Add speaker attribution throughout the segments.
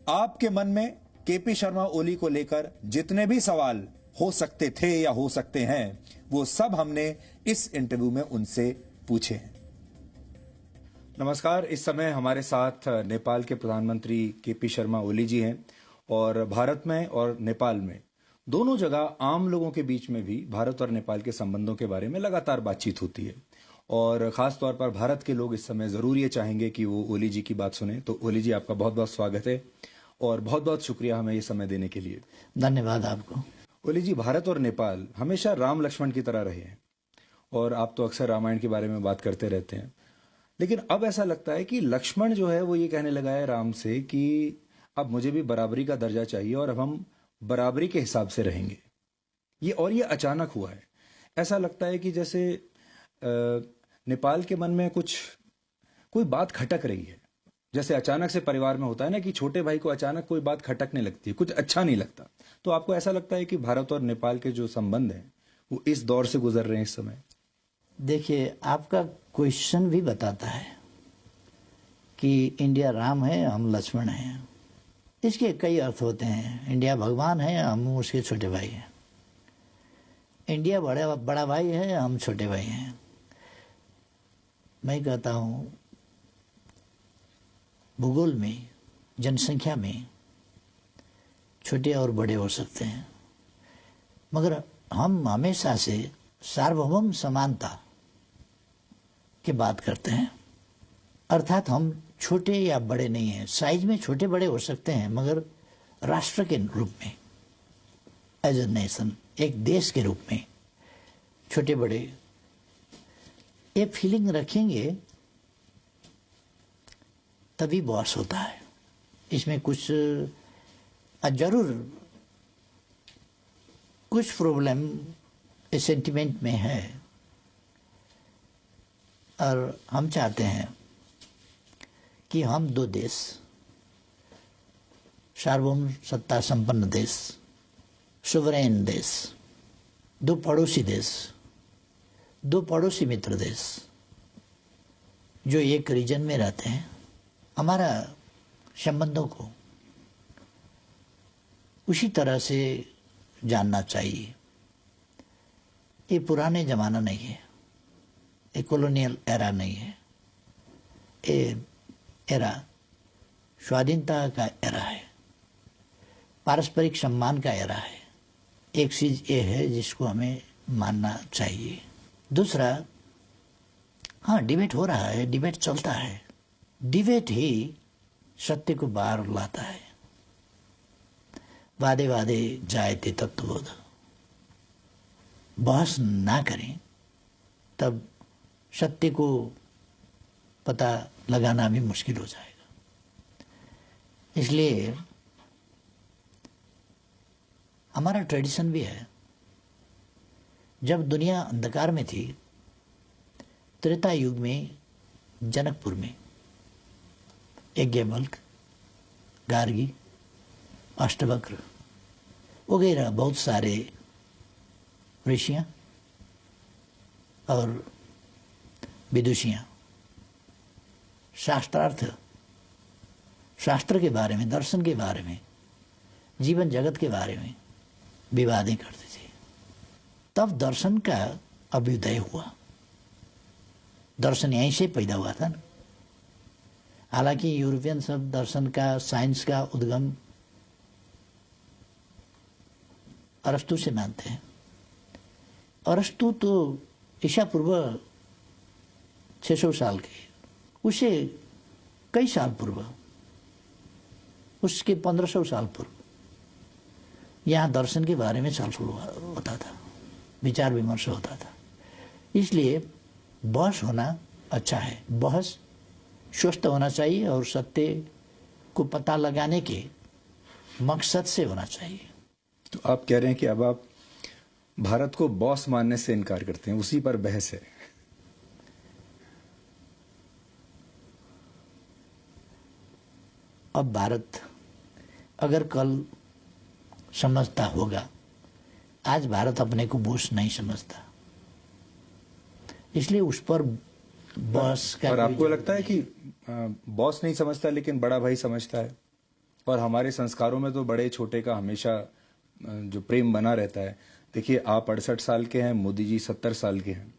Speaker 1: आपके मन में केपी शर्मा ओली को लेकर जितने भी सवाल हो सकते थे या हो सकते हैं, वो सब हमने इस इंटरव्यू में उनसे पूछे हैं। नमस्कार, इस समय हमारे साथ नेपाल के प्रधानमंत्री केपी शर्मा ओली जी हैं और भारत में और नेपाल में दोनों जगह आम लोगों के बीच में भी भारत और नेपाल के संबंधों के बारे में लगातार बातचीत होती है और खास तौर पर भारत के लोग इस समय जरूर ये चाहेंगे कि वो ओली जी की बात सुने। तो ओली जी, आपका बहुत बहुत स्वागत है और बहुत बहुत शुक्रिया हमें ये समय देने के लिए।
Speaker 2: धन्यवाद आपको।
Speaker 1: ओली जी, भारत और नेपाल हमेशा राम लक्ष्मण की तरह रहे हैं और आप तो अक्सर रामायण के बारे में बात करते रहते हैं, लेकिन अब ऐसा लगता है कि लक्ष्मण जो है वो ये कहने लगा है राम से कि अब मुझे भी बराबरी का दर्जा चाहिए और अब हम बराबरी के हिसाब से रहेंगे। ये अचानक हुआ है। ऐसा लगता है कि जैसे नेपाल के मन में कोई बात खटक रही है। जैसे अचानक से परिवार में होता है ना कि छोटे भाई को अचानक कोई बात खटकने लगती है, कुछ अच्छा नहीं लगता। तो आपको ऐसा लगता है कि भारत और नेपाल के जो संबंध हैं वो इस दौर से गुजर रहे हैं इस समय?
Speaker 2: देखिए, आपका क्वेश्चन भी बताता है कि इंडिया राम है, हम लक्ष्मण हैं। इसके कई अर्थ होते हैं। इंडिया भगवान है, हम उसके छोटे भाई हैं। इंडिया बड़ा भाई है, हम छोटे भाई हैं। मैं कहता हूँ भूगोल में, जनसंख्या में छोटे और बड़े हो सकते हैं, मगर हम हमेशा से सार्वभौम समानता की बात करते हैं। अर्थात हम छोटे या बड़े नहीं हैं। साइज में छोटे बड़े हो सकते हैं, मगर राष्ट्र के रूप में, एज ए नेशन, एक देश के रूप में छोटे बड़े ये फीलिंग रखेंगे तभी बॉस होता है। इसमें कुछ जरूर कुछ प्रॉब्लम इस सेंटिमेंट में है और हम चाहते हैं कि हम दो देश, सार्वभौम सत्ता संपन्न देश, सुवरेन देश, दो पड़ोसी देश, दो पड़ोसी मित्र देश जो एक रीजन में रहते हैं, हमारा संबंधों को उसी तरह से जानना चाहिए। ये पुराने जमाना नहीं है, ये कॉलोनियल एरा नहीं है, ये एरा स्वाधीनता का एरा है, पारस्परिक सम्मान का एरा है। एक चीज ये है जिसको हमें मानना चाहिए। दूसरा, हाँ, डिबेट हो रहा है, डिबेट चलता है। डिबेट ही सत्य को बाहर लाता है। वादे वादे जायते तत्वबोध। बहस ना करें तब सत्य को पता लगाना भी मुश्किल हो जाएगा। इसलिए हमारा ट्रेडिशन भी है। जब दुनिया अंधकार में थी, त्रेता युग में जनकपुर में यज्ञवल्क्य, गार्गी, अष्टवक्र वगैरह बहुत सारे ऋषियाँ और विदुषियाँ शास्त्र के बारे में, दर्शन के बारे में, जीवन जगत के बारे में विवादें करते थे। तब दर्शन का अभ्युदय हुआ। दर्शन यहीं से पैदा हुआ था ना। हालांकि यूरोपियन सब दर्शन का, साइंस का उद्गम अरस्तु से मानते हैं। अरस्तु तो ईसा पूर्व 600 साल के, उसे कई साल पूर्व, उसके 1500 साल पूर्व यहाँ दर्शन के बारे में चर्चा होता था, विचार विमर्श होता था। इसलिए बहस होना अच्छा है। बहस स्वस्थ होना चाहिए और सत्य को पता लगाने के मकसद से होना चाहिए।
Speaker 1: तो आप कह रहे हैं कि अब आप भारत को बॉस मानने से इनकार करते हैं, उसी पर बहस है।
Speaker 2: अब भारत अगर कल समझता होगा, आज भारत अपने को बॉस नहीं समझता, इसलिए उस पर बॉस का।
Speaker 1: और आपको लगता है कि बॉस नहीं समझता लेकिन बड़ा भाई समझता है? और हमारे संस्कारों में तो बड़े छोटे का हमेशा जो प्रेम बना रहता है। देखिए, आप 68 साल के हैं, मोदी जी 70 साल के हैं,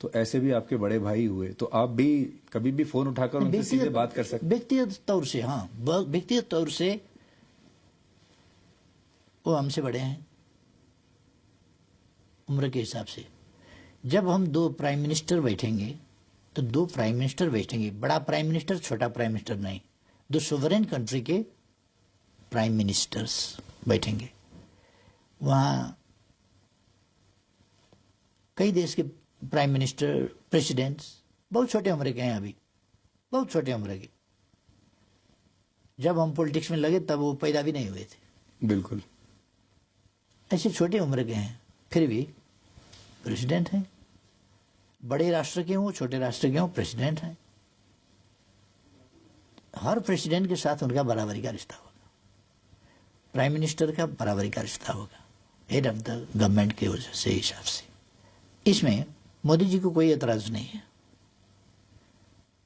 Speaker 1: तो ऐसे भी आपके बड़े भाई हुए, तो आप भी कभी भी फोन उठाकर उनसे सीधे बात कर सकते।
Speaker 2: व्यक्तिगत तौर से, हाँ, व्यक्तिगत तौर से वो हमसे बड़े हैं उम्र के हिसाब से। जब हम दो प्राइम मिनिस्टर बैठेंगे तो दो प्राइम मिनिस्टर बैठेंगे, बड़ा प्राइम मिनिस्टर छोटा प्राइम मिनिस्टर नहीं, दो सोवरेन कंट्री के प्राइम मिनिस्टर्स बैठेंगे। वहाँ कई देश के प्राइम मिनिस्टर, प्रेसिडेंट्स बहुत छोटे उम्र के हैं, अभी बहुत छोटे उम्र के। जब हम पॉलिटिक्स में लगे तब वो पैदा भी नहीं हुए थे।
Speaker 1: बिल्कुल
Speaker 2: ऐसे छोटे उम्र के हैं, फिर भी प्रेसिडेंट हैं। बड़े राष्ट्र के हों, छोटे राष्ट्र के हों, प्रेसिडेंट हैं। हर प्रेसिडेंट के साथ उनका बराबरी का रिश्ता होगा, प्राइम मिनिस्टर का बराबरी का रिश्ता होगा, हेड ऑफ द गवर्नमेंट के वजह से हिसाब से। इसमें मोदी जी को कोई एतराज नहीं है।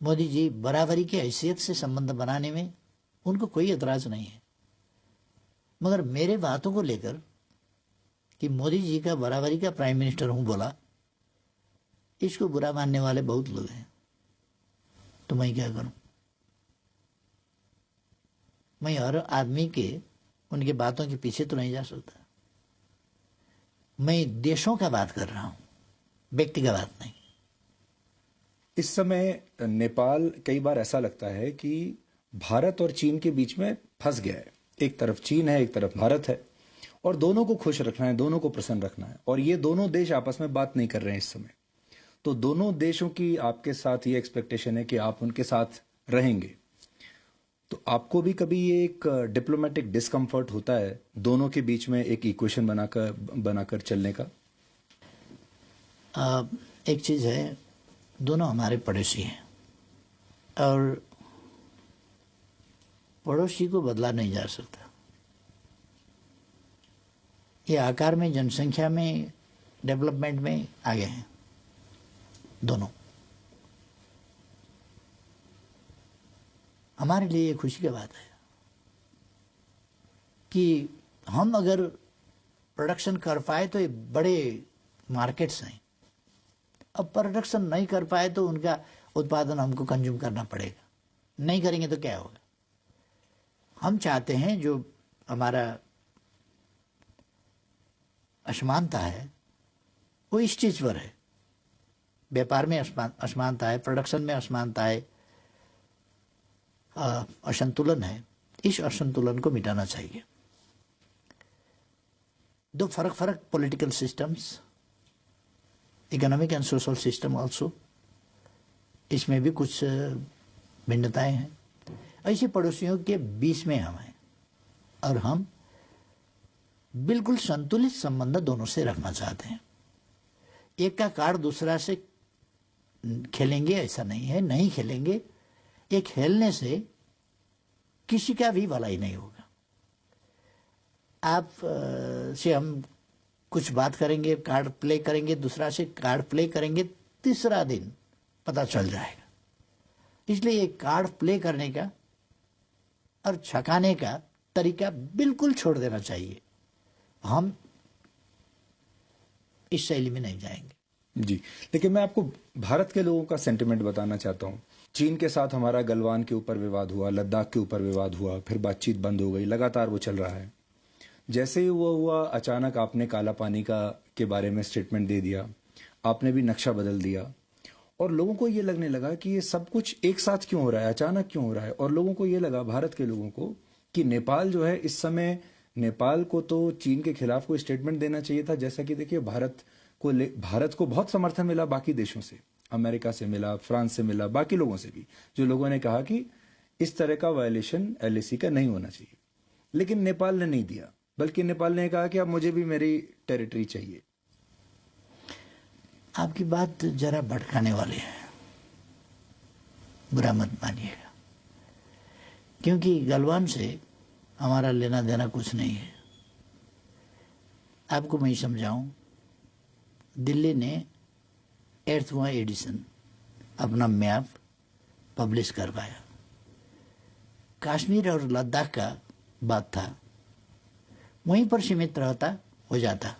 Speaker 2: मोदी जी बराबरी की हैसियत से संबंध बनाने में उनको कोई एतराज नहीं है। मगर मेरे बातों को लेकर कि मोदी जी का बराबरी का प्राइम मिनिस्टर हूं बोला, इसको बुरा मानने वाले बहुत लोग हैं। तो मैं क्या करूं? मैं हर आदमी के उनके बातों के पीछे तो नहीं जा सकता। मैं देशों का बात कर रहा हूं, व्यक्ति का बात नहीं।
Speaker 1: इस समय नेपाल कई बार ऐसा लगता है कि भारत और चीन के बीच में फंस गया है। एक तरफ चीन है, एक तरफ भारत है, और दोनों को खुश रखना है, दोनों को प्रसन्न रखना है, और ये दोनों देश आपस में बात नहीं कर रहे हैं इस समय। तो दोनों देशों की आपके साथ ये एक्सपेक्टेशन है कि आप उनके साथ रहेंगे, तो आपको भी कभी ये एक डिप्लोमेटिक डिस्कम्फर्ट होता है दोनों के बीच में एक इक्वेशन बनाकर चलने का?
Speaker 2: एक चीज है, दोनों हमारे पड़ोसी हैं और पड़ोसी को बदला नहीं जा सकता। ये आकार में, जनसंख्या में, डेवलपमेंट में आगे हैं दोनों। हमारे लिए ये खुशी की बात है कि हम अगर प्रोडक्शन कर पाए तो ये बड़े मार्केट्स हैं। अब प्रोडक्शन नहीं कर पाए तो उनका उत्पादन हमको कंज्यूम करना पड़ेगा। नहीं करेंगे तो क्या होगा? हम चाहते हैं जो हमारा असमानता है वो इस चीज पर है, व्यापार में असमानता है, प्रोडक्शन में असमानता है, असंतुलन है। इस असंतुलन को मिटाना चाहिए। दो फर्क political systems, economic and social system also, इसमें भी कुछ भिन्नताएं हैं। ऐसे पड़ोसियों के बीच में हम हैं और हम बिल्कुल संतुलित संबंध दोनों से रखना चाहते हैं। एक का कार्ड दूसरा से खेलेंगे ऐसा नहीं है, नहीं खेलेंगे। ये खेलने से किसी का भी भलाई नहीं होगा। आप से हम कुछ बात करेंगे, कार्ड प्ले करेंगे, दूसरा से कार्ड प्ले करेंगे, तीसरा दिन पता चल जाएगा। इसलिए ये कार्ड प्ले करने का और छकाने का तरीका बिल्कुल छोड़ देना चाहिए। हम इस शैली में नहीं जाएंगे।
Speaker 1: जी, लेकिन मैं आपको भारत के लोगों का सेंटिमेंट बताना चाहता हूँ। चीन के साथ हमारा गलवान के ऊपर विवाद हुआ, लद्दाख के ऊपर विवाद हुआ, फिर बातचीत बंद हो गई, लगातार वो चल रहा है। जैसे ही वो हुआ, अचानक आपने काला पानी के बारे में स्टेटमेंट दे दिया, आपने भी नक्शा बदल दिया, और लोगों को ये लगने लगा कि ये सब कुछ एक साथ क्यों हो रहा है, अचानक क्यों हो रहा है। और लोगों को ये लगा, भारत के लोगों को, कि नेपाल जो है इस समय, नेपाल को तो चीन के खिलाफ कोई स्टेटमेंट देना चाहिए था। जैसा कि देखिए, भारत को बहुत समर्थन मिला बाकी देशों से, अमेरिका से मिला, फ्रांस से मिला, बाकी लोगों से भी, जो लोगों ने कहा कि इस तरह का वायलेशन एलएसी का नहीं होना चाहिए। लेकिन नेपाल ने नहीं दिया, बल्कि नेपाल ने कहा कि अब मुझे भी मेरी टेरिटरी चाहिए।
Speaker 2: आपकी बात जरा भटकाने वाली है, बुरा मत मानिएगा, क्योंकि गलवान से हमारा लेना देना कुछ नहीं है। आपको मैं समझाऊं, दिल्ली ने 8वां एडिशन अपना मैप पब्लिश करवाया। कश्मीर और लद्दाख का बात था, वहीं पर सीमित रहता हो जाता।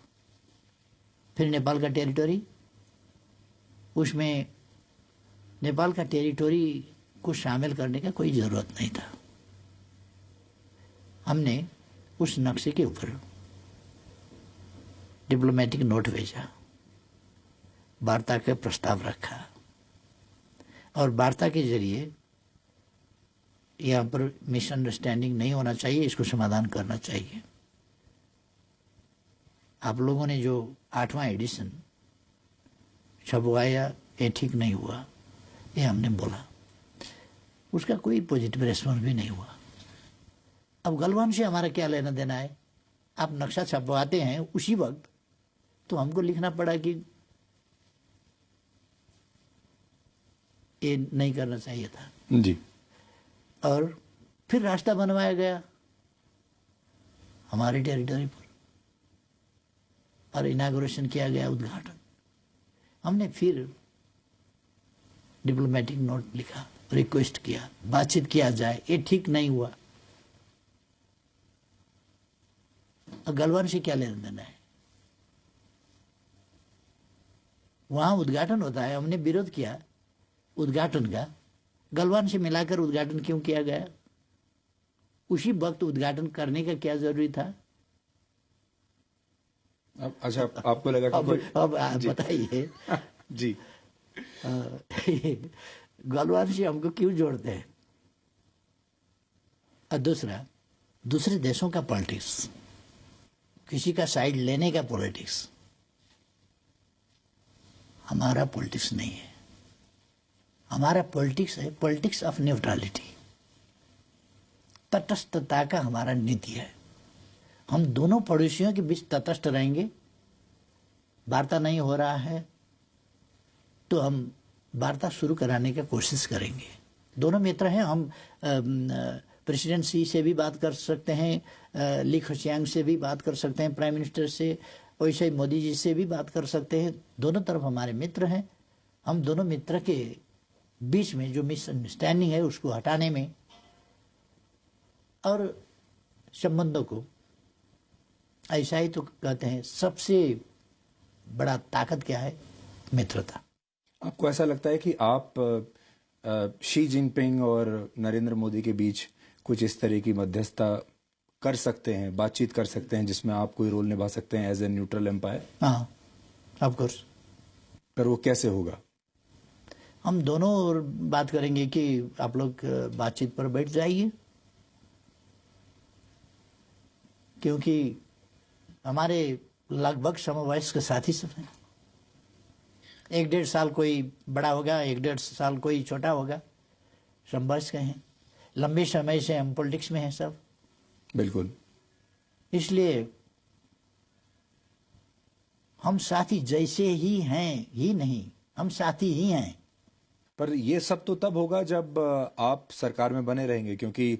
Speaker 2: फिर नेपाल का टेरिटोरी, उसमें नेपाल का टेरिटोरी को शामिल करने का कोई ज़रूरत नहीं था। हमने उस नक्शे के ऊपर डिप्लोमेटिक नोट भेजा, वार्ता का प्रस्ताव रखा और वार्ता के जरिए यहाँ पर मिसअंडरस्टैंडिंग नहीं होना चाहिए, इसको समाधान करना चाहिए। आप लोगों ने जो 8वां एडिशन छपवाया, ये ठीक नहीं हुआ, ये हमने बोला। उसका कोई पॉजिटिव रेस्पॉन्स भी नहीं हुआ। अब गलवान से हमारा क्या लेना देना है? आप नक्शा छपवाते हैं उसी वक्त, तो हमको लिखना पड़ा कि ये नहीं करना चाहिए था
Speaker 1: जी।
Speaker 2: और फिर रास्ता बनवाया गया हमारी टेरिटरी पर और इनागुरेशन किया गया, उद्घाटन। हमने फिर डिप्लोमेटिक नोट लिखा, रिक्वेस्ट किया, बातचीत किया जाए, ये ठीक नहीं हुआ। और गलवान से क्या लेना देना है? वहां उद्घाटन होता है, हमने विरोध किया उद्घाटन का, गलवान से मिलाकर उद्घाटन क्यों किया गया? उसी वक्त उद्घाटन करने का क्या जरूरी था?
Speaker 1: अच्छा, आपको लगा कि
Speaker 2: अब आप बताइए।
Speaker 1: जी।
Speaker 2: गलवान से हमको क्यों जोड़ते हैं? और दूसरा, दूसरे देशों का पॉलिटिक्स, किसी का साइड लेने का पॉलिटिक्स हमारा पॉलिटिक्स नहीं है। हमारा पॉलिटिक्स है पॉलिटिक्स ऑफ न्यूट्रलिटी, तटस्थता का हमारा नीति है। हम दोनों पड़ोसियों के बीच तटस्थ रहेंगे। वार्ता नहीं हो रहा है तो हम वार्ता शुरू कराने की कोशिश करेंगे। दोनों मित्र हैं, हम प्रेसिडेंट सी से भी बात कर सकते हैं, ली खशियांग से भी बात कर सकते हैं, प्राइम मिनिस्टर से, वैसे ही मोदी जी से भी बात कर सकते हैं। दोनों तरफ हमारे मित्र हैं। हम दोनों मित्र के बीच में जो मिसअंडरस्टैंडिंग है उसको हटाने में और संबंधों को, ऐसा ही तो कहते हैं सबसे बड़ा ताकत क्या है? मित्रता।
Speaker 1: आपको ऐसा लगता है कि आप शी जिनपिंग और नरेंद्र मोदी के बीच कुछ इस तरह की मध्यस्थता कर सकते हैं, बातचीत कर सकते हैं, जिसमें आप कोई रोल निभा सकते हैं एज ए न्यूट्रल एम्पायर?
Speaker 2: हाँ, ऑफ कोर्स।
Speaker 1: पर वो कैसे होगा?
Speaker 2: हम दोनों और बात करेंगे कि आप लोग बातचीत पर बैठ जाइए, क्योंकि हमारे लगभग समवयस्क साथी सब हैं। 1-1.5 साल कोई बड़ा होगा, 1-1.5 साल कोई छोटा होगा, समवयस्क हैं। लंबे समय से हम पॉलिटिक्स में हैं सब।
Speaker 1: बिल्कुल।
Speaker 2: इसलिए हम साथी जैसे ही हैं ही नहीं, हम साथी ही हैं।
Speaker 1: पर ये सब तो तब होगा जब आप सरकार में बने रहेंगे, क्योंकि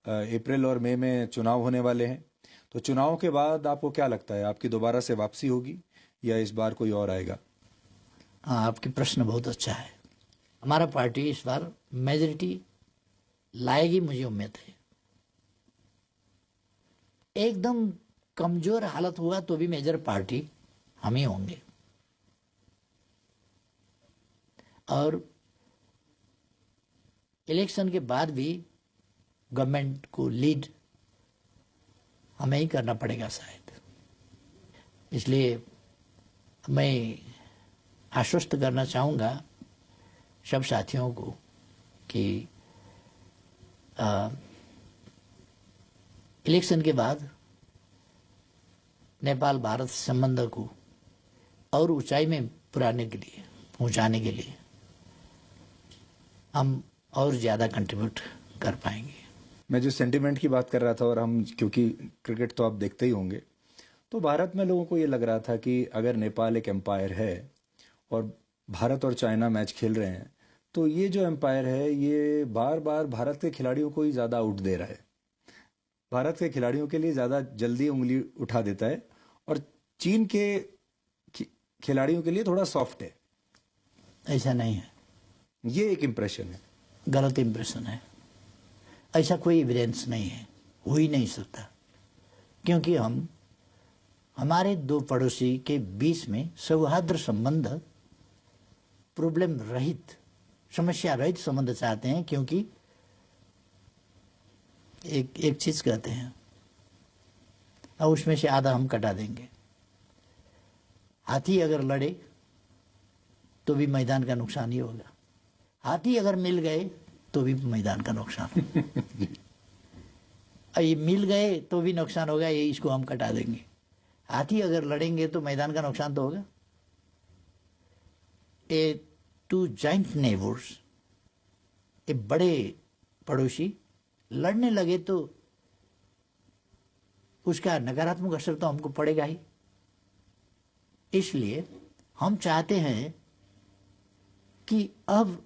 Speaker 1: अप्रैल और मई में चुनाव होने वाले हैं। तो चुनाव के बाद आपको क्या लगता है, आपकी दोबारा से वापसी होगी या इस बार कोई और आएगा?
Speaker 2: हाँ, आपकी प्रश्न बहुत अच्छा है। हमारा पार्टी इस बार मेजॉरिटी लाएगी, मुझे उम्मीद है। एकदम कमजोर हालत हुआ तो भी मेजर पार्टी हम ही होंगे और इलेक्शन के बाद भी गवर्नमेंट को लीड हमें ही करना पड़ेगा शायद। इसलिए मैं आश्वस्त करना चाहूँगा सब साथियों को कि इलेक्शन के बाद नेपाल भारत संबंध को और ऊंचाई में पहुंचाने के लिए हम और ज़्यादा कंट्रीब्यूट कर पाएंगे।
Speaker 1: मैं जो सेंटिमेंट की बात कर रहा था, और हम क्योंकि क्रिकेट तो आप देखते ही होंगे, तो भारत में लोगों को ये लग रहा था कि अगर नेपाल एक एम्पायर है और भारत और चाइना मैच खेल रहे हैं, तो ये जो एम्पायर है ये बार बार भारत के खिलाड़ियों को ही ज़्यादा आउट दे रहा है, भारत के खिलाड़ियों के लिए ज़्यादा जल्दी उंगली उठा देता है, और चीन के खिलाड़ियों के लिए थोड़ा सॉफ्ट है।
Speaker 2: ऐसा नहीं है,
Speaker 1: ये एक इम्प्रेशन है।
Speaker 2: गलत इम्प्रेशन है। ऐसा कोई एविडेंस नहीं है। हो ही नहीं सकता, क्योंकि हमारे दो पड़ोसी के बीच में सौहार्द संबंध, प्रॉब्लम रहित, समस्या रहित संबंध चाहते हैं। क्योंकि एक चीज कहते हैं और उसमें से आधा हम कटा देंगे। हाथी अगर लड़े तो भी मैदान का नुकसान ही होगा, हाथी अगर मिल गए तो भी मैदान का नुकसान ये मिल गए तो भी नुकसान होगा, ये इसको हम कटा देंगे। हाथी अगर लड़ेंगे तो मैदान का नुकसान तो होगा। ए टू जॉइंट नेबर्स, ए बड़े पड़ोसी लड़ने लगे तो उसका नकारात्मक असर तो हमको पड़ेगा ही। इसलिए हम चाहते हैं कि अब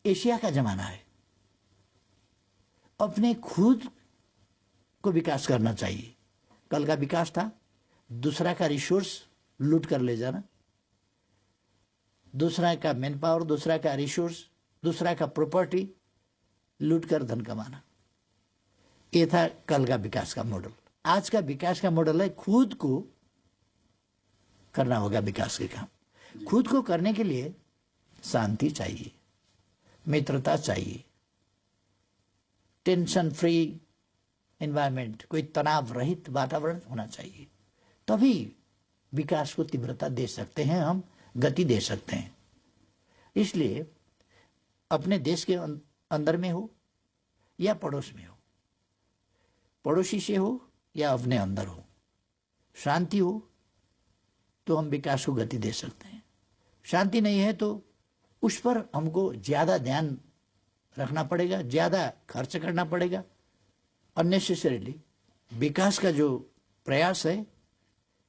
Speaker 2: एशिया का जमाना है, अपने खुद को विकास करना चाहिए। कल का विकास था दूसरा का रिसोर्स लूट कर ले जाना, दूसरा का मैन पावर, दूसरा का रिसोर्स, दूसरा का प्रॉपर्टी लूट कर धन कमाना। ये था कल का विकास का मॉडल। आज का विकास का मॉडल है खुद को करना होगा विकास के काम। खुद को करने के लिए शांति चाहिए, मित्रता चाहिए, टेंशन फ्री एनवायरनमेंट, कोई तनाव रहित वातावरण होना चाहिए। तभी विकास को तीव्रता दे सकते हैं, हम गति दे सकते हैं। इसलिए अपने देश के अंदर में हो या पड़ोस में हो, पड़ोसी से हो या अपने अंदर हो, शांति हो तो हम विकास को गति दे सकते हैं। शांति नहीं है तो उस पर हमको ज्यादा ध्यान रखना पड़ेगा, ज्यादा खर्च करना पड़ेगा अननेसेसरीली। विकास का जो प्रयास है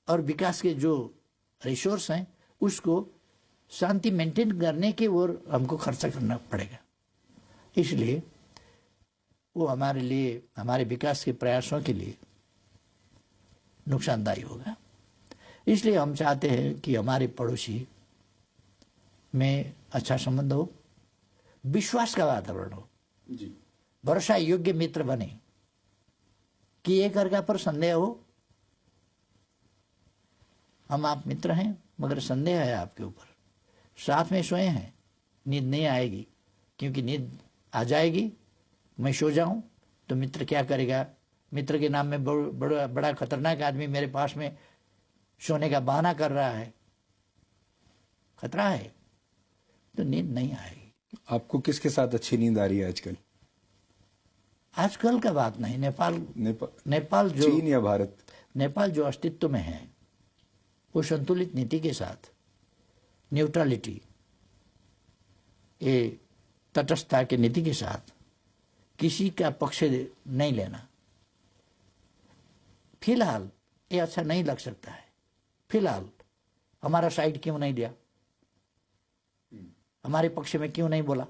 Speaker 2: और विकास के जो रिसोर्स हैं उसको शांति मेंटेन करने की ओर हमको खर्चा करना पड़ेगा। इसलिए वो हमारे लिए, हमारे विकास के प्रयासों के लिए नुकसानदायी होगा। इसलिए हम चाहते हैं कि हमारे पड़ोसी में अच्छा संबंध हो, विश्वास का वातावरण हो, भरोसा योग्य मित्र बने, कि एक अर्का पर संदेह हो, हम आप मित्र हैं मगर संदेह है आपके ऊपर, साथ में सोए हैं, नींद नहीं आएगी, क्योंकि नींद आ जाएगी मैं सो जाऊं तो मित्र क्या करेगा, मित्र के नाम में बड़ा खतरनाक आदमी मेरे पास में सोने का बहाना कर रहा है, खतरा है, तो नींद नहीं आएगी।
Speaker 1: आपको किसके साथ अच्छी नींद आ रही है आजकल?
Speaker 2: आजकल का बात नहीं, नेपाल जो,
Speaker 1: चीन या भारत?
Speaker 2: नेपाल जो अस्तित्व में है वो संतुलित नीति के साथ, न्यूट्रलिटी, ये तटस्थता के नीति के साथ किसी का पक्ष नहीं लेना। फिलहाल ये अच्छा नहीं लग सकता है, फिलहाल हमारा साइड क्यों नहीं दिया, हमारे पक्ष में क्यों नहीं बोला,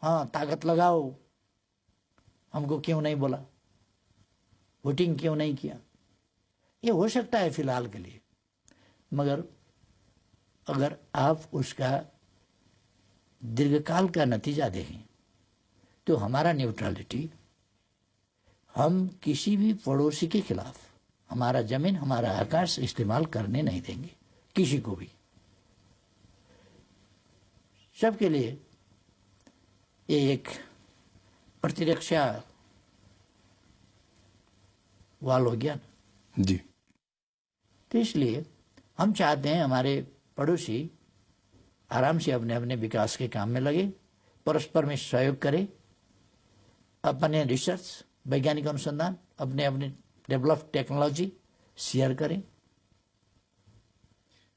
Speaker 2: हाँ ताकत लगाओ, हमको क्यों नहीं बोला, वोटिंग क्यों नहीं किया। ये हो सकता है फिलहाल के लिए, मगर अगर आप उसका दीर्घकाल का नतीजा देखें तो हमारा न्यूट्रलिटी, हम किसी भी पड़ोसी के खिलाफ हमारा जमीन, हमारा आकाश इस्तेमाल करने नहीं देंगे किसी को भी। सबके लिए ये एक प्रतिरक्षा वाल हो गया ना
Speaker 1: जी।
Speaker 2: तो इसलिए हम चाहते हैं हमारे पड़ोसी आराम से अपने अपने विकास के काम में लगे, परस्पर में सहयोग करें, अपने रिसर्च, वैज्ञानिक अनुसंधान, अपने अपने डेवलप टेक्नोलॉजी शेयर करें।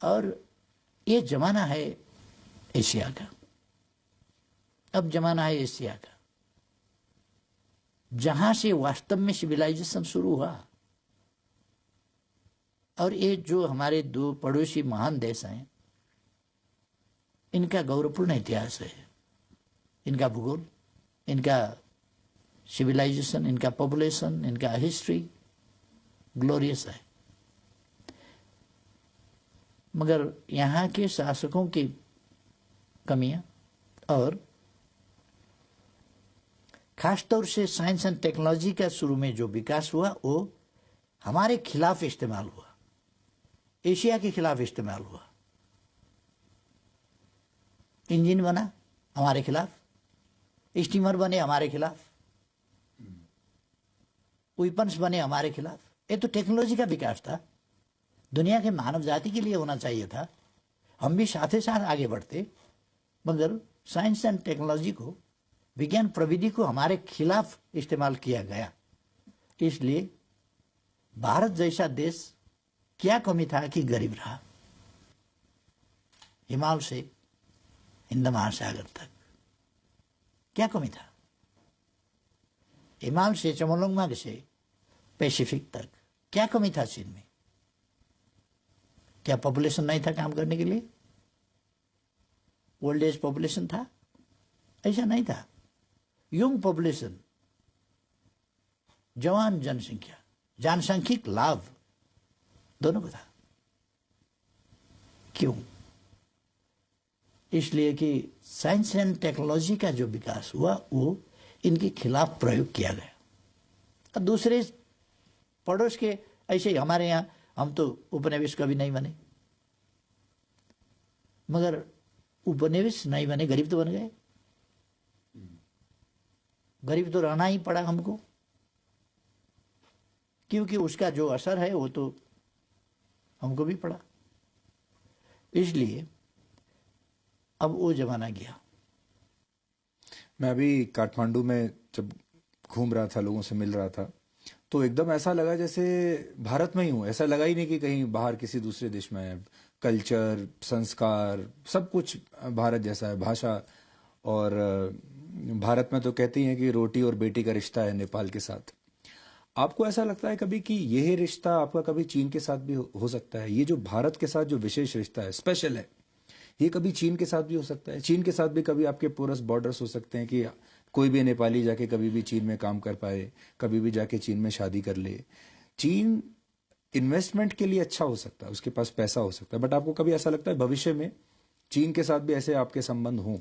Speaker 2: और ये जमाना है एशिया का, अब जमाना है एशिया का, जहां से वास्तव में सिविलाइजेशन शुरू हुआ। और ये जो हमारे दो पड़ोसी महान देश हैं, इनका गौरवपूर्ण इतिहास है, इनका भूगोल, इनका सिविलाइजेशन, इनका पॉपुलेशन, इनका हिस्ट्री ग्लोरियस है। मगर यहाँ के शासकों की कमियां और खासतौर से साइंस एंड टेक्नोलॉजी का शुरू में जो विकास हुआ वो हमारे खिलाफ इस्तेमाल हुआ, एशिया के खिलाफ इस्तेमाल हुआ। इंजन बना हमारे खिलाफ, स्टीमर बने हमारे खिलाफ, वेपन्स बने हमारे खिलाफ। ये तो टेक्नोलॉजी का विकास था, दुनिया के मानव जाति के लिए होना चाहिए था। हम भी साथ ही साथ आगे बढ़ते, मगर साइंस एंड टेक्नोलॉजी को, विज्ञान प्रविधि को हमारे खिलाफ इस्तेमाल किया गया। इसलिए भारत जैसा देश क्या कमी था कि गरीब रहा। हिमालय से हिंद महासागर तक क्या कमी था? हिमालय से चमोलंगमा से पैसिफिक तक क्या कमी था चीन में? क्या पॉपुलेशन नहीं था काम करने के लिए? ओल्ड एज पॉपुलेशन था? ऐसा नहीं था। यंग पॉपुलेशन, जवान जनसंख्या, जनसांख्यिक लाभ दोनों को था। क्यों? इसलिए कि साइंस एंड टेक्नोलॉजी का जो विकास हुआ वो इनके खिलाफ प्रयोग किया गया। और दूसरे पड़ोस के ऐसे ही हमारे यहाँ, हम तो उपनिवेश कभी नहीं बने, मगर उपनिवेश नहीं बने, गरीब तो बन गए। गरीब तो रहना ही पड़ा हमको, क्योंकि उसका जो असर है वो तो हमको भी पड़ा। इसलिए अब वो जमाना गया।
Speaker 1: मैं अभी काठमांडू में जब घूम रहा था, लोगों से मिल रहा था, तो एकदम ऐसा लगा जैसे भारत में ही हूँ। ऐसा लगा ही नहीं कि कहीं बाहर किसी दूसरे देश में है। कल्चर, संस्कार, सब कुछ भारत जैसा है। भाषा, और भारत में तो कहते ही हैं कि रोटी और बेटी का रिश्ता है नेपाल के साथ। आपको ऐसा लगता है कभी कि यह रिश्ता आपका कभी चीन के साथ भी हो सकता है? ये जो भारत के साथ जो विशेष रिश्ता है, स्पेशल है, ये कभी चीन के साथ भी हो सकता है? चीन के साथ भी कभी आपके पोरस बॉर्डर्स हो सकते हैं कि कोई भी नेपाली जाके कभी भी चीन में काम कर पाए, कभी भी जाके चीन में शादी कर ले। चीन इन्वेस्टमेंट के लिए अच्छा हो सकता है, उसके पास पैसा हो सकता है, बट आपको कभी ऐसा लगता है भविष्य में चीन के साथ भी ऐसे आपके संबंध हों,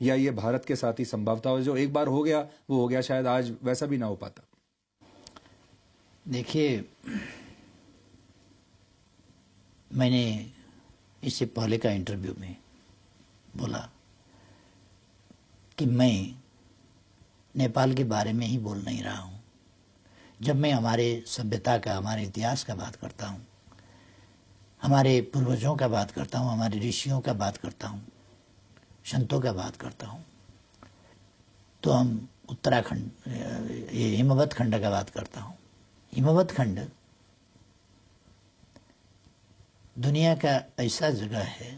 Speaker 1: या ये भारत के साथ ही संभवता हो? जो एक बार हो गया वो हो गया, शायद आज वैसा भी ना हो पाता।
Speaker 2: देखिए, मैंने इससे पहले का इंटरव्यू में बोला कि मैं नेपाल के बारे में ही बोल नहीं रहा हूँ। जब मैं हमारे सभ्यता का, हमारे इतिहास का बात करता हूँ, हमारे पूर्वजों का बात करता हूँ, हमारे ऋषियों का बात करता हूँ, संतों का बात करता हूँ, तो हम उत्तराखंड, ये हिमवत खंड का बात करता हूँ। हिमवत खंड दुनिया का ऐसा जगह है,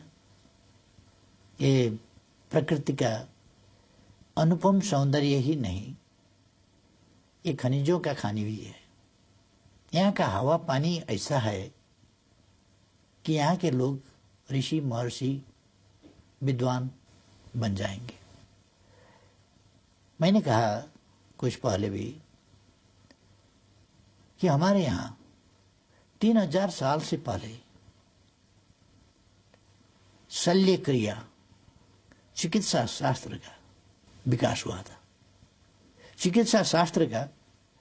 Speaker 2: ये प्रकृति का अनुपम सौंदर्य ही नहीं, ये खनिजों का खानी भी है। यहाँ का हवा पानी ऐसा है कि यहाँ के लोग ऋषि महर्षि विद्वान बन जाएंगे। मैंने कहा कुछ पहले भी कि हमारे यहाँ 3000 साल से पहले शल्य क्रिया, चिकित्सा शास्त्र का विकास हुआ था। चिकित्सा शास्त्र का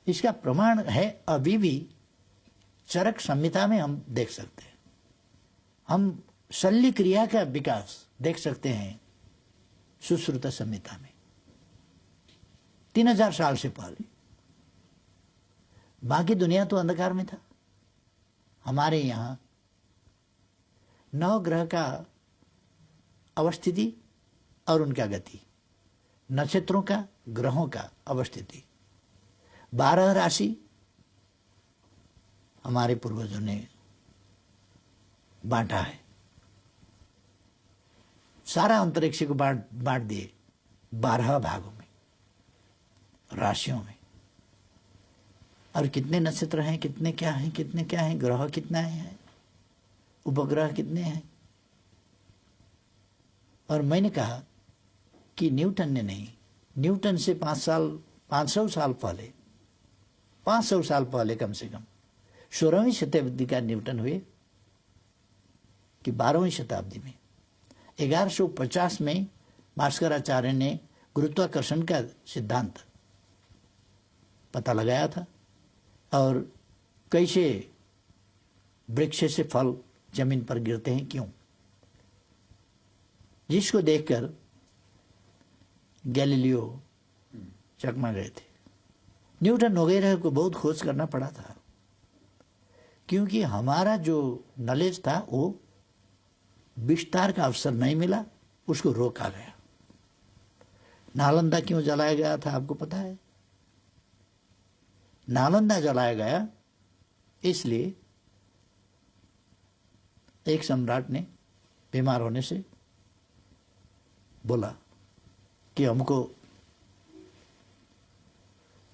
Speaker 2: इसका प्रमाण है अभी भी चरक संहिता में हम देख सकते हैं। हम शल्य क्रिया का विकास देख सकते हैं सुश्रुत संहिता में 3000 साल से पहले। बाकी दुनिया तो अंधकार में था। हमारे यहाँ नवग्रह का अवस्थिति और उनका गति, नक्षत्रों का, ग्रहों का अवस्थिति, 12 राशि हमारे पूर्वजों ने बांटा है। सारा अंतरिक्ष को बांट दिए 12 भागों में, राशियों में। और कितने नक्षत्र हैं, कितने क्या हैं, कितने क्या हैं, ग्रह कितना है, उपग्रह कितने हैं। और मैंने कहा कि न्यूटन ने नहीं, न्यूटन से 500 साल पहले, 500 साल पहले कम से कम 16वीं शताब्दी का न्यूटन हुए कि 12वीं शताब्दी में 1150 में भास्कराचार्य ने गुरुत्वाकर्षण का सिद्धांत पता लगाया था और कैसे वृक्ष से फल जमीन पर गिरते हैं, क्यों, जिसको देखकर गैलीलियो चकमा गए थे। न्यूटन वगैरह को बहुत खोज करना पड़ा था, क्योंकि हमारा जो नॉलेज था वो विस्तार का अवसर नहीं मिला, उसको रोका गया। नालंदा क्यों जलाया गया था आपको पता है? नालंदा जलाया गया इसलिए एक सम्राट ने बीमार होने से बोला कि हमको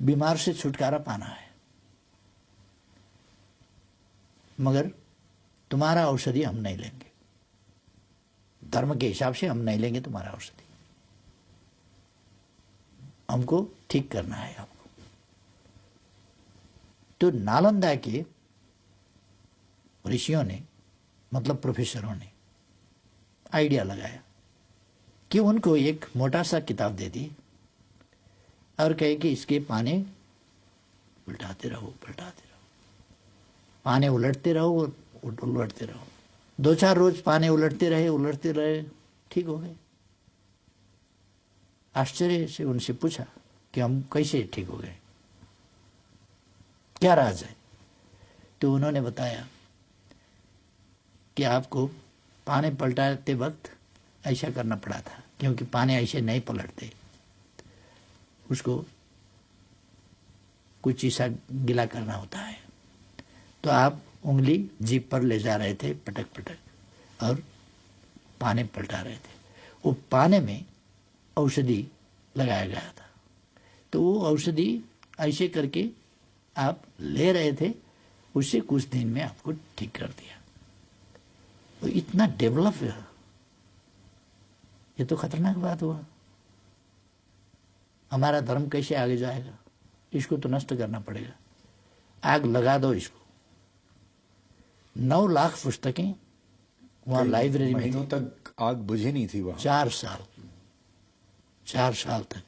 Speaker 2: बीमार से छुटकारा पाना है, मगर तुम्हारा औषधि हम नहीं लेंगे, धर्म के हिसाब से हम नहीं लेंगे तुम्हारा औषधि, हमको ठीक करना है आपको। तो नालंदा के ऋषियों ने, मतलब प्रोफेसरों ने आइडिया लगाया कि उनको एक मोटा सा किताब दे दी और कहे कि इसके पाने उल्टाते रहो, पाने उलटते रहो और उलटते रहो। 2-4 रोज पाने उलटते रहे, ठीक हो गए। आश्चर्य से उनसे पूछा कि हम कैसे ठीक हो गए, क्या राज है? तो उन्होंने बताया कि आपको पाने पलटाते वक्त ऐसा करना पड़ा था, क्योंकि पाने ऐसे नहीं पलटते, उसको कुछ ऐसा गिला करना होता है। तो आप उंगली जीभ पर ले जा रहे थे पटक पटक और पाने पलटा रहे थे। वो पाने में औषधि लगाया गया था, तो वो औषधि ऐसे करके आप ले रहे थे, उससे कुछ दिन में आपको ठीक कर दिया। तो इतना डेवलप है, ये तो खतरनाक बात हुआ। हमारा धर्म कैसे आगे जाएगा? इसको तो नष्ट करना पड़ेगा। आग लगा दो इसको। 9 लाख पुस्तकें वहां लाइब्रेरी में
Speaker 1: महीनों तक आग बुझी नहीं थी वहां।
Speaker 2: 4 साल तक।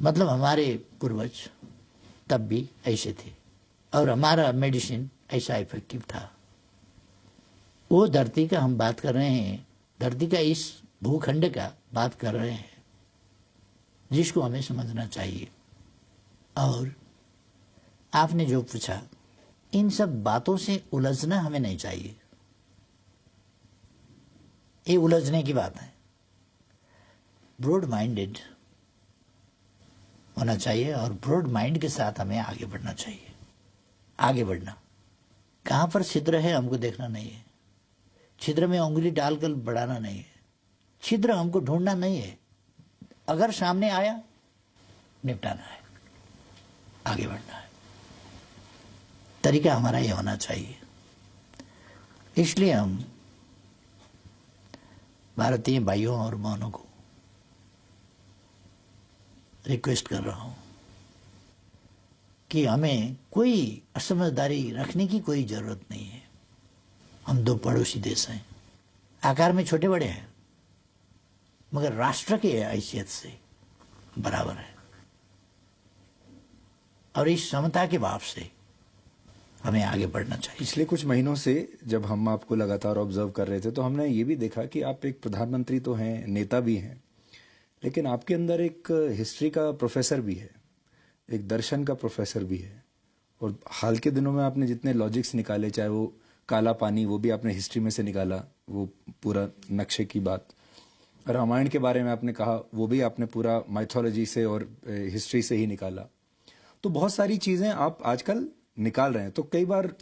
Speaker 2: मतलब हमारे पूर्वज तब भी ऐसे थे और हमारा मेडिसिन ऐसा इफेक्टिव था। वो धरती का हम बात कर रहे हैं, धरती का इस भूखंड का बात कर रहे हैं, जिसको हमें समझना चाहिए। और आपने जो पूछा, इन सब बातों से उलझना हमें नहीं चाहिए। ये उलझने की बात है। ब्रॉड माइंडेड होना चाहिए और ब्रॉड माइंड के साथ हमें आगे बढ़ना चाहिए। आगे बढ़ना, कहां पर छिद्र है हमको देखना नहीं है, छिद्र में उंगली डालकर बढ़ाना नहीं है, छिद्र हमको ढूंढना नहीं है, अगर सामने आया निपटाना है, आगे बढ़ना है। तरीका हमारा ये होना चाहिए। इसलिए हम भारतीय भाइयों और बहनों को रिक्वेस्ट कर रहा हूं कि हमें कोई असमझदारी रखने की कोई जरूरत नहीं है। हम 2 पड़ोसी देश हैं, आकार में छोटे बड़े हैं, मगर राष्ट्र की हैसियत से बराबर है। और इस समता के भाव से हमें आगे बढ़ना चाहिए।
Speaker 1: पिछले कुछ महीनों से जब हम आपको लगातार ऑब्जर्व कर रहे थे, तो हमने ये भी देखा कि आप एक प्रधानमंत्री तो हैं, नेता भी हैं, लेकिन आपके अंदर एक हिस्ट्री का प्रोफेसर भी है, एक दर्शन का प्रोफेसर भी है। और हाल के दिनों में आपने जितने लॉजिक्स निकाले, चाहे वो काला पानी, वो भी आपने हिस्ट्री में से निकाला, वो पूरा नक्शे की बात। रामायण के बारे में आपने कहा, वो भी आपने पूरा माइथोलॉजी से और हिस्ट्री से ही निकाला। तो बहुत सारी चीजें आप आजकल निकाल रहे हैं। तो कई बार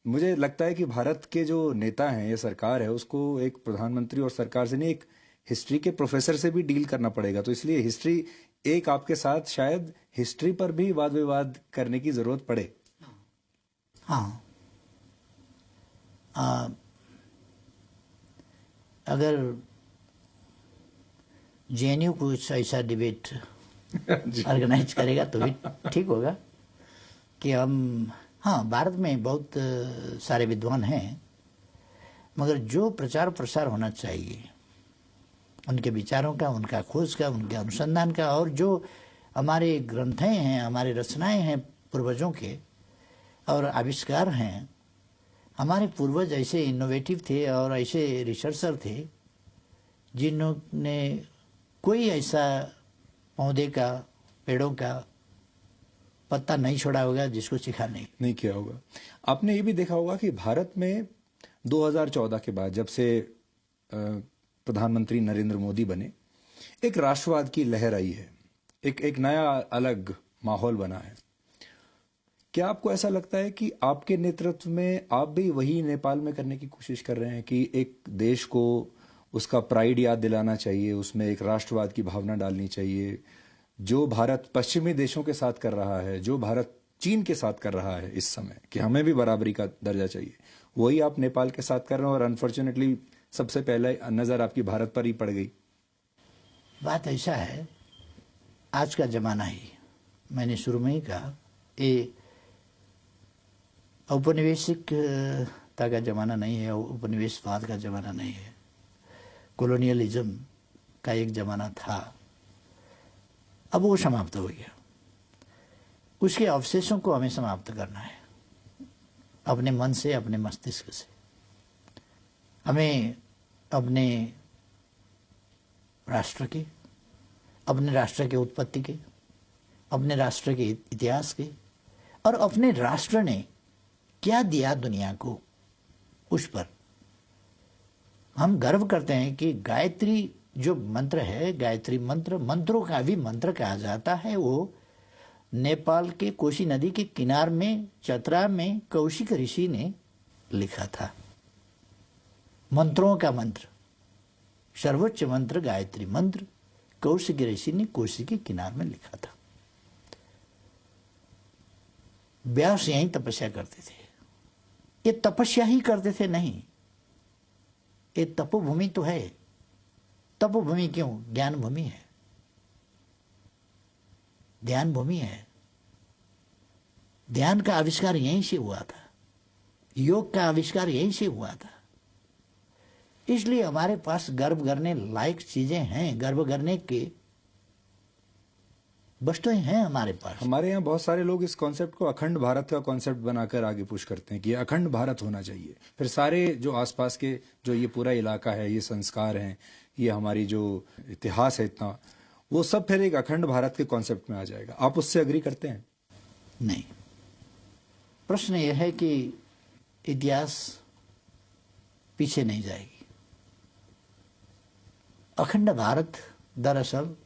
Speaker 1: मुझे लगता है कि भारत के जो नेता हैं या सरकार है, उसको एक प्रधानमंत्री और सरकार से नहीं, एक हिस्ट्री के प्रोफेसर से भी डील करना पड़ेगा। तो इसलिए हिस्ट्री, एक आपके साथ शायद हिस्ट्री पर भी वाद विवाद करने की जरूरत पड़े।
Speaker 2: हाँ, अगर जेएनयू कुछ ऐसा डिबेट ऑर्गेनाइज करेगा तो भी ठीक होगा कि हम, हाँ, भारत में बहुत सारे विद्वान हैं, मगर जो प्रचार प्रसार होना चाहिए उनके विचारों का, उनका खोज का, उनके अनुसंधान का, और जो हमारे ग्रंथें हैं, हमारे रचनाएं हैं पूर्वजों के और आविष्कार हैं। हमारे पूर्वज ऐसे इनोवेटिव थे और ऐसे रिसर्चर थे जिन्होंने कोई ऐसा पौधे का, पेड़ों का पत्ता नहीं छोड़ा होगा जिसको सीखा नहीं
Speaker 1: किया होगा। आपने ये भी देखा होगा कि भारत में 2014 के बाद, जब से प्रधानमंत्री नरेंद्र मोदी बने, एक राष्ट्रवाद की लहर आई है, एक नया अलग माहौल बना है। क्या आपको ऐसा लगता है कि आपके नेतृत्व में आप भी वही नेपाल में करने की कोशिश कर रहे हैं कि एक देश को उसका प्राइड याद दिलाना चाहिए, उसमें एक राष्ट्रवाद की भावना डालनी चाहिए, जो भारत पश्चिमी देशों के साथ कर रहा है, जो भारत चीन के साथ कर रहा है इस समय, कि हमें भी बराबरी का दर्जा चाहिए, वही आप नेपाल के साथ कर रहे हैं और अनफॉर्चुनेटली सबसे पहले नजर आपकी भारत पर ही पड़ गई?
Speaker 2: बात ऐसा है, आज का जमाना ही, मैंने शुरू में ही कहा, ये औपनिवेशिकता का जमाना नहीं है, उपनिवेशवाद का जमाना नहीं है। कॉलोनियलिज्म का एक जमाना था, अब वो समाप्त हो गया। उसके अवशेषों को हमें समाप्त करना है, अपने मन से, अपने मस्तिष्क से। हमें अपने राष्ट्र के, अपने राष्ट्र के उत्पत्ति के, अपने राष्ट्र के इतिहास के, और अपने राष्ट्र ने क्या दिया दुनिया को, उस पर हम गर्व करते हैं कि गायत्री जो मंत्र है, गायत्री मंत्र, मंत्रों का भी मंत्र कहा जाता है, वो नेपाल के कोशी नदी के किनार में, चतरा में कौशिक ऋषि ने लिखा था। मंत्रों का मंत्र, सर्वोच्च मंत्र गायत्री मंत्र कौशिक ऋषि ने कोशी के किनार में लिखा था। व्यास यहीं तपस्या करते थे। ये तपस्या ही करते थे नहीं, ये तपोभूमि तो है। तपोभूमि क्यों? ज्ञान भूमि है, ध्यान भूमि है। ध्यान का आविष्कार यहीं से हुआ था, योग का आविष्कार यहीं से हुआ था। इसलिए हमारे पास गर्व करने लायक चीजें हैं, गर्व करने के वस्तुएं हैं हमारे पास।
Speaker 1: हमारे यहाँ बहुत सारे लोग इस कॉन्सेप्ट को अखंड भारत का कॉन्सेप्ट बनाकर आगे पुश करते हैं कि अखंड भारत होना चाहिए। फिर सारे जो आसपास के, जो ये पूरा इलाका है, ये संस्कार हैं, ये हमारी जो इतिहास है इतना, वो सब फिर एक अखंड भारत के कॉन्सेप्ट में आ जाएगा। आप उससे अग्री करते हैं?
Speaker 2: नहीं। प्रश्न यह है कि इतिहास पीछे नहीं जाएगी। अखंड भारत दरअसल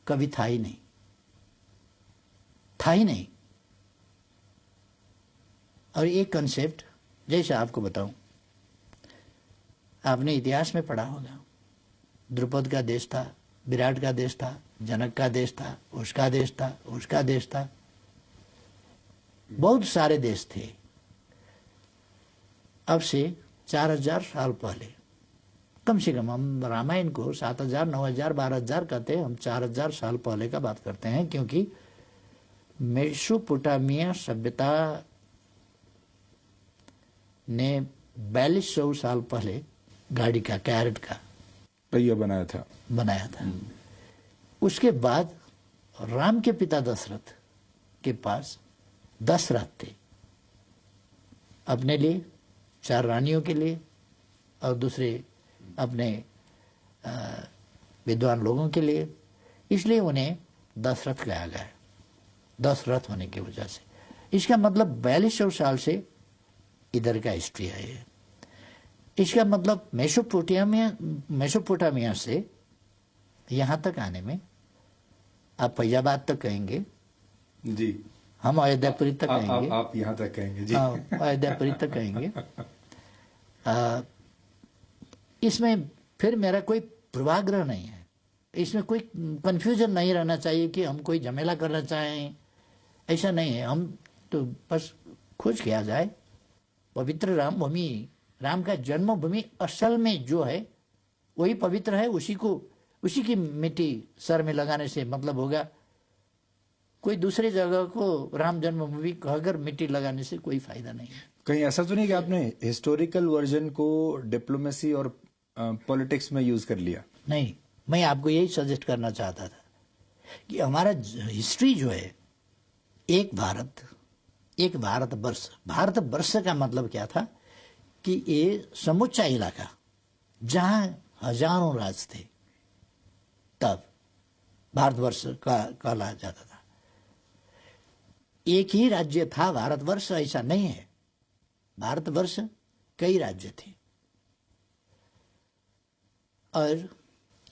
Speaker 2: कभी था ही नहीं, था ही नहीं। और ये कंसेप्ट, जैसे आपको बताऊं, आपने इतिहास में पढ़ा होगा, द्रुपद का देश था, विराट का देश था, जनक का देश था, उसका देश था, उसका देश था, बहुत सारे देश थे। अब से 4000 साल पहले, कम से कम हम रामायण को 7000, 9000, 12000 कहते हैं, हम 4000 साल पहले का बात करते हैं, क्योंकि मेसोपोटामिया सभ्यता ने 4200 साल पहले गाड़ी का, कैरेट का
Speaker 1: पहिया बनाया था।
Speaker 2: उसके बाद राम के पिता दशरथ के पास 10 रथ थे, अपने लिए, 4 रानियों के लिए, और दूसरे अपने विद्वान लोगों के लिए। इसलिए उन्हें 10 रथ कहा गया, 10 रथ होने की वजह से। इसका मतलब 4200 साल से इधर का हिस्ट्री है ये। इसका मतलब मेसोपोटामिया से यहां तक आने में, आप फैजाबाद तक कहेंगे
Speaker 1: जी,
Speaker 2: हम अयोध्यापुरी तक कहेंगे,
Speaker 1: आप यहां तक कहेंगे जी,
Speaker 2: अयोध्यापुरी तक कहेंगे। इसमें फिर मेरा कोई पूर्वाग्रह नहीं है, इसमें कोई कंफ्यूजन नहीं रहना चाहिए कि हम कोई झमेला करना चाहें, ऐसा नहीं है। हम तो बस खोज किया जाए, पवित्र राम भूमि, राम का जन्मभूमि असल में जो है वही पवित्र है, उसी की मिट्टी सर में लगाने से मतलब होगा। कोई दूसरी जगह को राम जन्मभूमि कहकर मिट्टी लगाने से कोई फायदा नहीं है।
Speaker 1: कहीं ऐसा तो नहीं कि आपने हिस्टोरिकल वर्जन को डिप्लोमेसी और पॉलिटिक्स में यूज कर लिया?
Speaker 2: नहीं, मैं आपको यही सजेस्ट करना चाहता था कि हमारा हिस्ट्री जो है, एक भारत वर्ष। भारत वर्ष का मतलब क्या था कि ये समूचा इलाका जहां हजारों राज थे, तब भारतवर्ष का कहा जाता था। एक ही राज्य था भारतवर्ष, ऐसा नहीं है। भारतवर्ष कई राज्य थे, और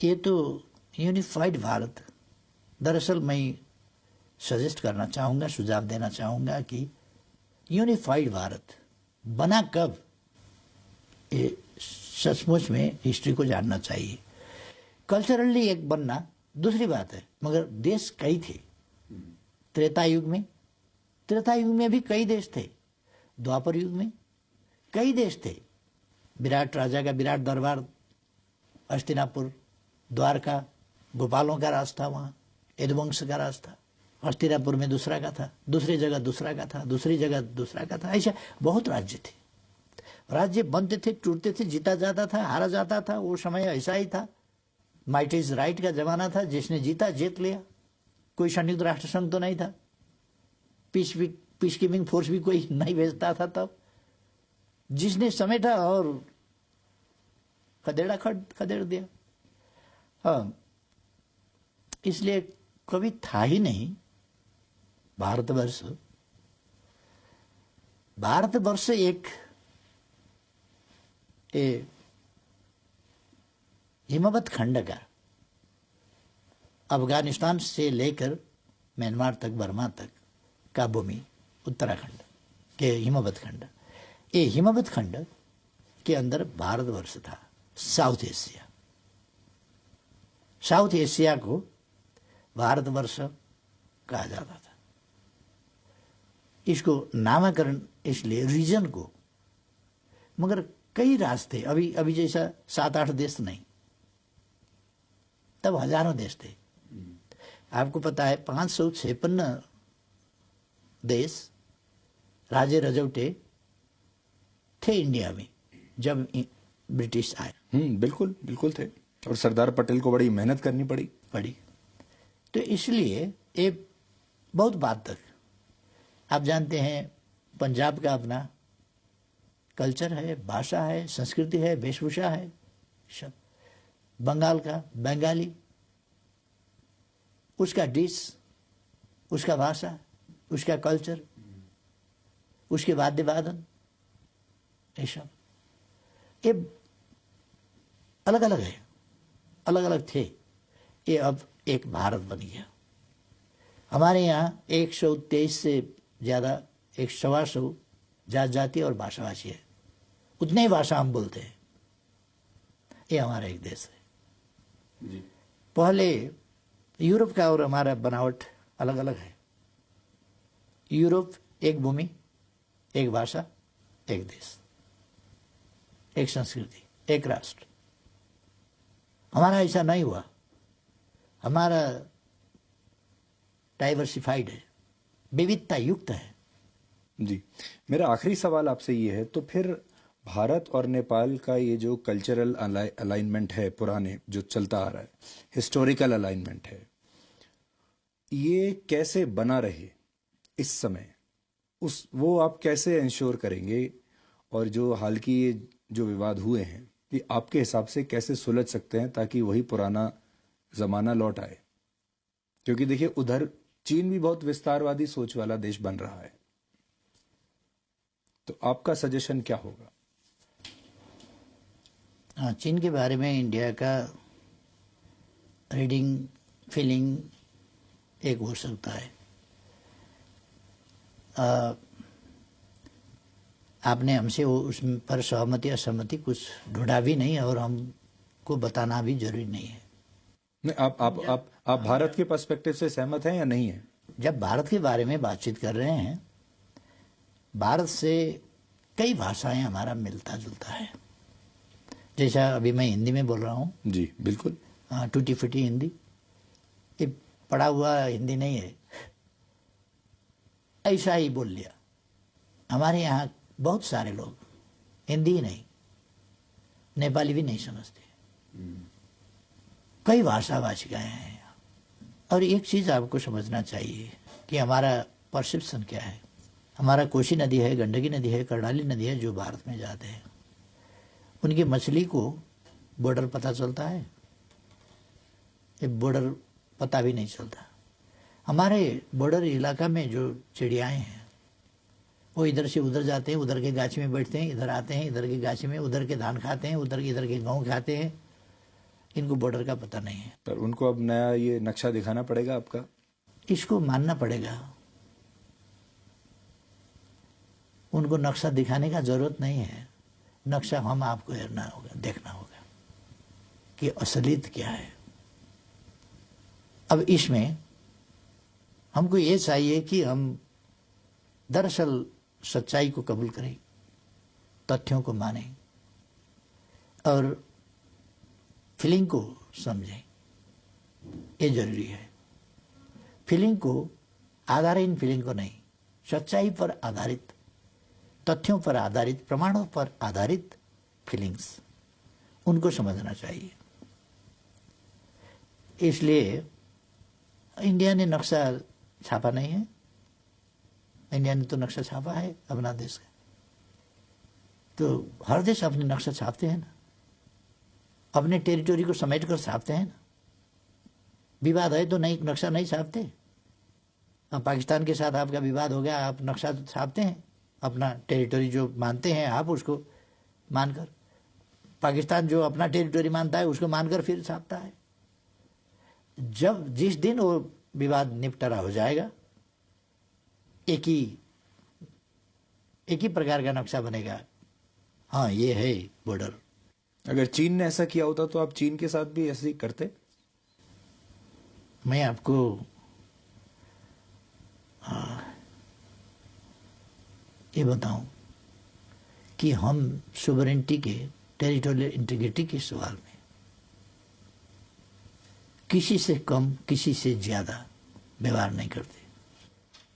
Speaker 2: ये तो यूनिफाइड भारत। दरअसल मैं सजेस्ट करना चाहूँगा, सुझाव देना चाहूँगा कि यूनिफाइड भारत बना कब, ये सचमुच में हिस्ट्री को जानना चाहिए। कल्चरली एक बनना दूसरी बात है, मगर देश कई थे। त्रेता युग में भी कई देश थे। द्वापर युग में कई देश थे। विराट राजा का विराट दरबार, हस्तिनापुर, द्वारका, गोपालों का राज था, वहाँ यदुवंश का राज था। हस्तिनापुर में दूसरा का था, दूसरी जगह दूसरा का था, दूसरी जगह दूसरा का था। ऐसे बहुत राज्य थे। राज्य बनते थे, टूटते थे, जीता जाता था, हारा जाता था। वो समय ऐसा ही था। माइट इज राइट का जमाना था। जिसने जीता जीत लिया। कोई संयुक्त राष्ट्र संघ तो नहीं था। पीस कीपिंग फोर्स भी कोई नहीं भेजता था तब। जिसने समेटा और खदेड़ दिया। हाँ, इसलिए कभी था ही नहीं भारतवर्ष। भारतवर्ष एक हिमवत खंड का, अफगानिस्तान से लेकर म्यांमार तक, बर्मा तक का भूमि, उत्तराखंड के हिमवत खंड, ये हिमवत खंड के अंदर भारतवर्ष था। साउथ एशिया को भारतवर्ष कहा जाता था। इसको नामकरण इसलिए रीजन को, मगर कई रास्ते, अभी जैसा 7-8 देश नहीं, तब हजारों देश थे। आपको पता है 556 देश राजे रजौटे थे इंडिया में जब ब्रिटिश आए।
Speaker 1: बिल्कुल बिल्कुल थे, और सरदार पटेल को बड़ी मेहनत करनी पड़ी।
Speaker 2: तो इसलिए ये बहुत बात तक, आप जानते हैं, पंजाब का अपना कल्चर है, भाषा है, संस्कृति है, वेशभूषा है, सब। बंगाल का बंगाली, उसका डिश, उसका भाषा, उसका कल्चर, उसके वाद्य वादन, ये सब ये अलग अलग है, अलग अलग थे। ये अब एक भारत बन गया। हमारे यहाँ 123 से ज़्यादा, 125 जाति और भाषाभाषी है। उतने ही भाषा हम बोलते हैं। ये हमारा एक देश है जी। पहले यूरोप का और हमारा बनावट अलग अलग है। यूरोप एक भूमि, एक भाषा, एक देश, एक संस्कृति, एक राष्ट्र। हमारा ऐसा नहीं हुआ। हमारा डाइवर्सिफाइड है, विविधता युक्त है।
Speaker 1: जी, मेरा आखिरी सवाल आपसे ये है, तो फिर भारत और नेपाल का ये जो कल्चरल अलाइनमेंट है, पुराने जो चलता आ रहा है, हिस्टोरिकल अलाइनमेंट है, ये कैसे बना रहे इस समय, वो आप कैसे इंश्योर करेंगे? और जो हाल की ये जो विवाद हुए हैं, ये आपके हिसाब से कैसे सुलझ सकते हैं ताकि वही पुराना जमाना लौट आए? क्योंकि देखिए, उधर चीन भी बहुत विस्तारवादी सोच वाला देश बन रहा है, तो आपका सजेशन क्या होगा?
Speaker 2: हाँ, चीन के बारे में इंडिया का रीडिंग, फीलिंग एक हो सकता है। आपने हमसे उस पर सहमति असहमति कुछ ढूंढा भी नहीं, और हमको बताना भी जरूरी नहीं है।
Speaker 1: नहीं, आप भारत के पर्सपेक्टिव से सहमत हैं या नहीं है?
Speaker 2: जब भारत के बारे में बातचीत कर रहे हैं, भारत से कई भाषाएं हमारा मिलता जुलता है। जैसा अभी मैं हिंदी में बोल रहा हूँ।
Speaker 1: जी बिल्कुल।
Speaker 2: टूटी फूटी हिंदी, ये पढ़ा हुआ हिंदी नहीं है, ऐसा ही बोल लिया। हमारे यहाँ बहुत सारे लोग हिंदी ही नहीं, नेपाली भी नहीं समझते। कई भाषाभाषिकाएं हैं। और एक चीज आपको समझना चाहिए कि हमारा परसेप्शन क्या है। हमारा कोसी नदी है, गंडकी नदी है, कर्णाली नदी है, जो भारत में जाते हैं, उनकी मछली को बॉर्डर पता चलता है? ये बॉर्डर पता भी नहीं चलता। हमारे बॉर्डर इलाका में जो चिड़ियाएं हैं वो इधर से उधर जाते हैं, उधर के गाछी में बैठते हैं, इधर आते हैं, इधर के गाछी में उधर के धान खाते हैं, इधर के गेहूं खाते हैं। इनको बॉर्डर का पता नहीं है।
Speaker 1: पर उनको अब नया ये नक्शा दिखाना पड़ेगा आपका?
Speaker 2: इसको मानना पड़ेगा। उनको नक्शा दिखाने का जरूरत नहीं है। नक्शा हम आपको देखना होगा कि असलियत क्या है। अब इसमें हमको ये चाहिए कि हम दरअसल सच्चाई को कबूल करें, तथ्यों को मानें और फीलिंग को समझें। ये जरूरी है। फीलिंग को आधारहीन फीलिंग को नहीं, सच्चाई पर आधारित, तथ्यों पर आधारित, प्रमाणों पर आधारित फीलिंग्स, उनको समझना चाहिए। इसलिए इंडिया ने नक्शा छापा नहीं है। इंडिया ने तो नक्शा छापा है अपना देश का। तो हर देश अपने नक्शा छापते हैं ना, अपने टेरिटोरी को समेट कर छापते हैं ना। विवाद है तो नहीं, नक्शा नहीं छापते। अब पाकिस्तान के साथ आपका विवाद हो गया, आप नक्शा तो छापते हैं, अपना टेरिटोरी जो मानते हैं आप उसको मानकर। पाकिस्तान जो अपना टेरिटोरी मानता है उसको मानकर फिर छापता है। जब जिस दिन वो विवाद निपटारा हो जाएगा, एक ही प्रकार का नक्शा बनेगा। हाँ, ये है बॉर्डर।
Speaker 1: अगर चीन ने ऐसा किया होता तो आप चीन के साथ भी ऐसे ही करते?
Speaker 2: मैं आपको ये बताऊं कि हम सोवरेनिटी के, टेरिटोरियल इंटीग्रिटी के सवाल में किसी से कम, किसी से ज्यादा व्यवहार नहीं करते।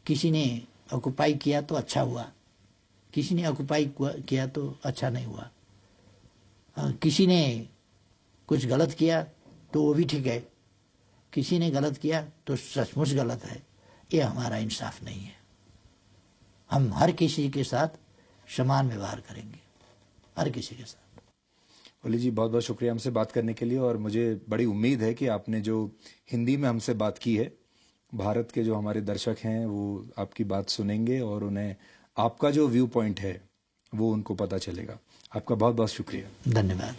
Speaker 2: किसी ने ऑक्युपाई किया तो अच्छा हुआ, किसी ने ऑक्युपाई किया तो अच्छा नहीं हुआ। किसी ने कुछ गलत किया तो वो भी ठीक है, किसी ने गलत किया तो सचमुच गलत है। ये हमारा इंसाफ नहीं है। हम हर किसी के साथ समान व्यवहार करेंगे, हर किसी के साथ।
Speaker 1: ओली जी, बहुत बहुत शुक्रिया हमसे बात करने के लिए। और मुझे बड़ी उम्मीद है कि आपने जो हिंदी में हमसे बात की है, भारत के जो हमारे दर्शक हैं वो आपकी बात सुनेंगे और उन्हें आपका जो व्यू पॉइंट है वो उनको पता चलेगा। आपका बहुत बहुत शुक्रिया।
Speaker 2: धन्यवाद।